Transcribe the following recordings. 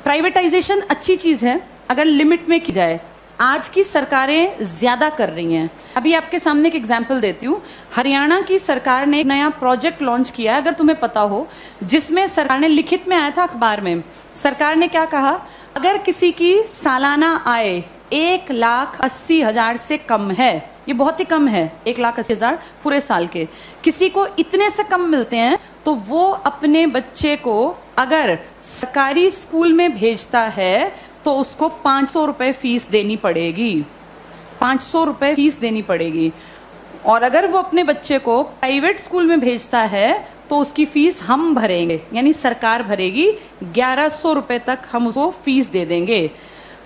Privatisation अच्छी चीज है अगर लिमिट में की जाए। आज की सरकारें ज्यादा कर रही हैं। अभी आपके सामने एक एग्जांपल देती हूँ। हरियाणा की सरकार ने एक नया प्रोजेक्ट लॉन्च किया है, अगर तुम्हें पता हो, जिसमें सरकार ने, लिखित में आया था अखबार में, सरकार ने क्या कहा, अगर किसी की सालाना आय 1,80,000 से कम है, ये बहुत ही कम है, 1,80,000 पूरे साल के, किसी को इतने से कम मिलते हैं, तो वो अपने बच्चे को अगर सरकारी स्कूल में भेजता है तो उसको 500 रुपए फीस देनी पड़ेगी। 500 रुपए फीस देनी पड़ेगी। और अगर वो अपने बच्चे को प्राइवेट स्कूल में भेजता है तो उसकी फीस हम भरेंगे, यानी सरकार भरेगी। 1,100 रुपए तक हम उसको फीस दे देंगे।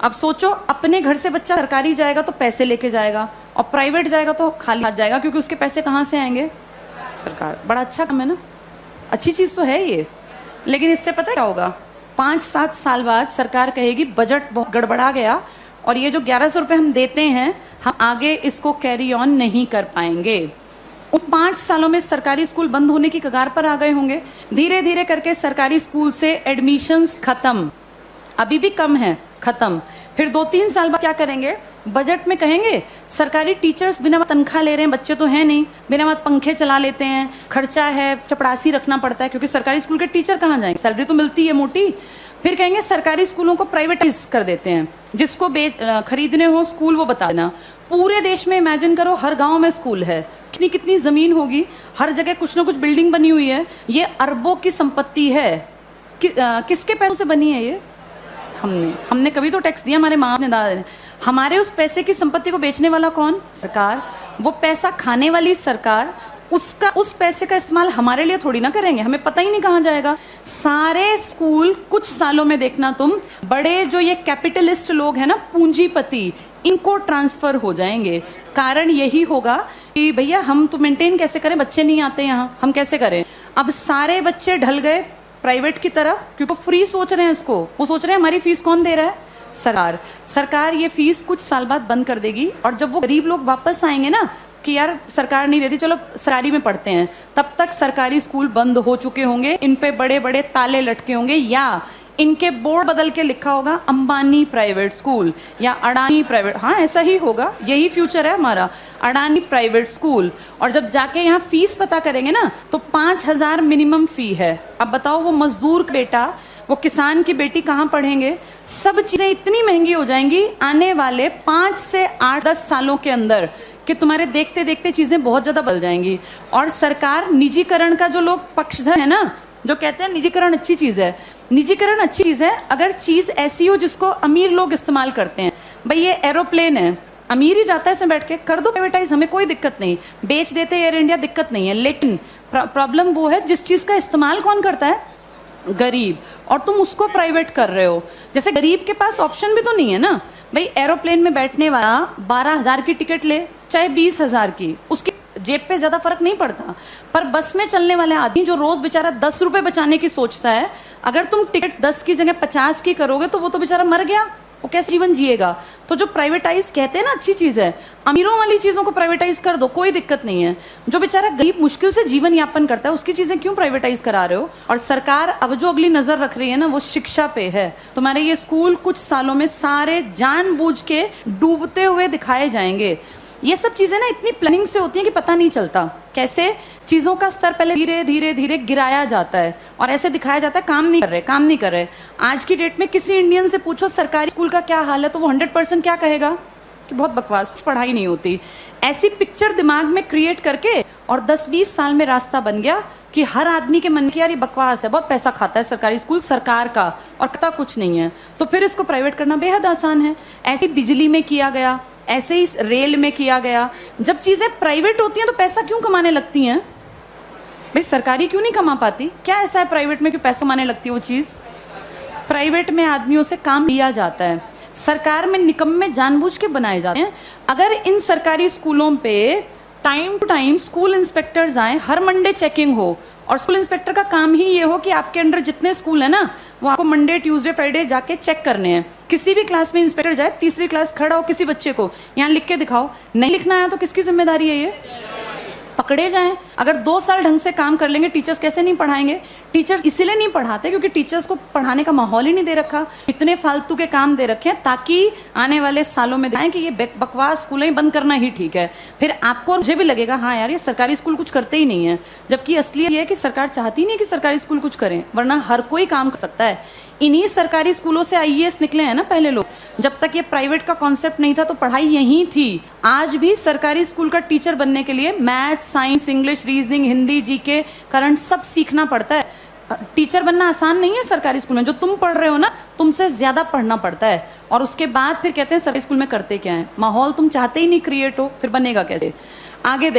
अब सोचो, अपने घर से बच्चा सरकारी जाएगा तो पैसे लेके जाएगा, और प्राइवेट जाएगा तो खाली हाथ जाएगा, क्योंकि उसके पैसे कहाँ से आएंगे? सरकार। बड़ा अच्छा काम है ना, अच्छी चीज तो है ये। लेकिन इससे पता क्या होगा, 5-7 साल बाद सरकार कहेगी बजट बहुत गड़बड़ा गया और ये जो 1,100 रुपए हम देते हैं, हम आगे इसको कैरी ऑन नहीं कर पाएंगे। उन 5 सालों में सरकारी स्कूल बंद होने की कगार पर आ गए होंगे। धीरे धीरे करके सरकारी स्कूल से एडमिशंस खत्म, अभी भी कम है, खत्म। फिर 2-3 साल बाद क्या करेंगे, बजट में कहेंगे सरकारी टीचर्स बिना तनख्वाह ले रहे हैं, बच्चे तो हैं नहीं, बिना पंखे चला लेते हैं, खर्चा है, चपरासी रखना पड़ता है, क्योंकि सरकारी स्कूल के टीचर कहाँ जाएंगे, सैलरी तो मिलती है मोटी। फिर कहेंगे सरकारी स्कूलों को प्राइवेटाइज कर देते हैं, जिसको खरीदने हो स्कूल वो बता देना। पूरे देश में इमेजिन करो, हर गांव में स्कूल है, कितनी कितनी जमीन होगी, हर जगह कुछ ना कुछ बिल्डिंग बनी हुई है। ये अरबों की संपत्ति है। किसके पैसों से बनी है ये? हमने कभी तो टैक्स दिया, हमारे माँ ने, दादा ने। हमारे उस पैसे की संपत्ति को बेचने वाला कौन? सरकार। वो पैसा खाने वाली सरकार। उस पैसे का इस्तेमाल हमारे लिए थोड़ी ना करेंगे, हमें पता ही नहीं कहाँ जाएगा। सारे स्कूल कुछ सालों में देखना तुम, बड़े जो ये कैपिटलिस्ट लोग हैं ना, पूंजीपति, इनको ट्रांसफर हो जाएंगे। कारण यही होगा कि भैया हम तो मेंटेन कैसे करें, बच्चे नहीं आते यहाँ, हम कैसे करें। अब सारे बच्चे ढल गए प्राइवेट की तरफ, क्योंकि फ्री सोच रहे हैं इसको। वो सोच रहे हैं हमारी फीस कौन दे रहा है? सरकार। सरकार ये फीस कुछ साल बाद बंद कर देगी, और जब वो गरीब लोग वापस आएंगे ना कि यार सरकार नहीं देती, चलो सरकारी में पढ़ते हैं, तब तक सरकारी स्कूल बंद हो चुके होंगे, इन पे बड़े बड़े ताले लटके होंगे, या इनके बोर्ड बदल के लिखा होगा अंबानी प्राइवेट स्कूल या अडानी प्राइवेट। हाँ, ऐसा ही होगा, यही फ्यूचर है हमारा, अडानी प्राइवेट स्कूल। और जब जाके यहाँ फीस पता करेंगे ना, तो 5,000 मिनिमम फी है। अब बताओ, वो मजदूर का बेटा, वो किसान की बेटी कहाँ पढ़ेंगे? सब चीजें इतनी महंगी हो जाएंगी आने वाले 5 से 8-10 सालों के अंदर कि तुम्हारे देखते देखते चीजें बहुत ज्यादा बदल जाएंगी। और सरकार, निजीकरण का जो लोग पक्षधर है ना, जो कहते हैं निजीकरण अच्छी चीज है, निजीकरण अच्छी चीज है अगर चीज ऐसी हो जिसको अमीर लोग इस्तेमाल करते हैं। भाई ये एरोप्लेन है, अमीर ही जाता है इसमें बैठ के, कर दो प्राइवेटाइज, हमें कोई दिक्कत नहीं, बेच देते एयर इंडिया, दिक्कत नहीं है। लेकिन प्रॉब्लम वो है जिस चीज का इस्तेमाल कौन करता है? गरीब। और तुम उसको प्राइवेट कर रहे हो। जैसे गरीब के पास ऑप्शन भी तो नहीं है ना भाई, एरोप्लेन में बैठने वाला 12,000 की टिकट ले चाहे 20,000 की, उसकी जेब पे ज्यादा फर्क नहीं पड़ता। पर बस में चलने वाले आदमी जो रोज बेचारा 10 रुपए बचाने की सोचता है, अगर तुम टिकट 10 की जगह 50 की करोगे तो वो तो बेचारा मर गया, वो कैसे जीवन जिएगा? तो जो प्राइवेटाइज कहते हैं ना अच्छी चीज है, अमीरों वाली चीजों को प्राइवेटाइज कर दो, कोई दिक्कत नहीं है। जो बेचारा गरीब मुश्किल से जीवन यापन करता है, उसकी चीजें क्यों प्राइवेटाइज करा रहे हो? और सरकार अब जो अगली नजर रख रही है ना, वो शिक्षा पे है। तुम्हारे ये स्कूल कुछ सालों में सारे जानबूझ के डूबते हुए दिखाए जाएंगे। ये सब चीजें ना इतनी प्लानिंग से होती है कि पता नहीं चलता कैसे चीजों का स्तर पहले धीरे धीरे धीरे गिराया जाता है, और ऐसे दिखाया जाता है काम नहीं कर रहे, काम नहीं कर रहे। आज की डेट में किसी इंडियन से पूछो सरकारी स्कूल का क्या हाल है, तो वो 100% क्या कहेगा कि बहुत बकवास, कुछ पढ़ाई नहीं होती। ऐसी पिक्चर दिमाग में क्रिएट करके, और 10-20 साल में रास्ता बन गया कि हर आदमी के मन की यार ये बकवास है, बहुत पैसा खाता है सरकारी स्कूल सरकार का, और पता कुछ नहीं है, तो फिर इसको प्राइवेट करना बेहद आसान है। ऐसे बिजली में किया गया, ऐसे ही रेल में किया गया। जब चीजें प्राइवेट होती हैं तो पैसा क्यों कमाने लगती हैं भाई? सरकारी क्यों नहीं कमा पाती? क्या ऐसा है प्राइवेट में कि पैसा कमाने लगती है वो चीज? प्राइवेट में आदमियों से काम लिया जाता है, सरकार में निकम्मे जानबूझ के बनाए जाते हैं। अगर इन सरकारी स्कूलों पे time to time school inspectors आए, हर मंडे चेकिंग हो, और स्कूल इंस्पेक्टर का काम ही ये हो कि आपके अंडर जितने स्कूल है ना, वो आपको मंडे ट्यूसडे फ्राइडे जाके चेक करने हैं। किसी भी क्लास में इंस्पेक्टर जाए, तीसरी क्लास खड़ा हो, किसी बच्चे को यहाँ लिख के दिखाओ, नहीं लिखना आया तो किसकी जिम्मेदारी है? ये पकड़े जाएं। अगर 2 साल ढंग से काम कर लेंगे, टीचर्स कैसे नहीं पढ़ाएंगे? टीचर्स इसीलिए नहीं पढ़ाते क्योंकि टीचर्स को पढ़ाने का माहौल ही नहीं दे रखा। इतने फालतू के काम दे रखे हैं ताकि आने वाले सालों में दिखाएं कि ये बकवास स्कूलें बंद करना ही ठीक है। फिर आपको और मुझे भी लगेगा हाँ यार ये सरकारी स्कूल कुछ करते ही नहीं है, जबकि असलियत ये है कि सरकार चाहती नहीं कि सरकारी स्कूल कुछ करें, वरना हर कोई काम कर सकता है। इन्हीं सरकारी स्कूलों से आईएएस निकले हैं ना पहले लोग। जब तक ये प्राइवेट का कॉन्सेप्ट नहीं था तो पढ़ाई यहीं थी। आज भी सरकारी स्कूल का टीचर बनने के लिए math, science, English, reasoning, Hindi, GK, current सब सीखना पड़ता है। टीचर बनना आसान नहीं है सरकारी स्कूल में। जो तुम पढ़ रहे हो ना, तुमसे ज्यादा पढ़ना पड़ता है। और उसके बाद फिर कहते हैं सरकारी स्कूल में करते क्या है। माहौल तुम चाहते ही नहीं क्रिएट हो, फिर बनेगा कैसे? आगे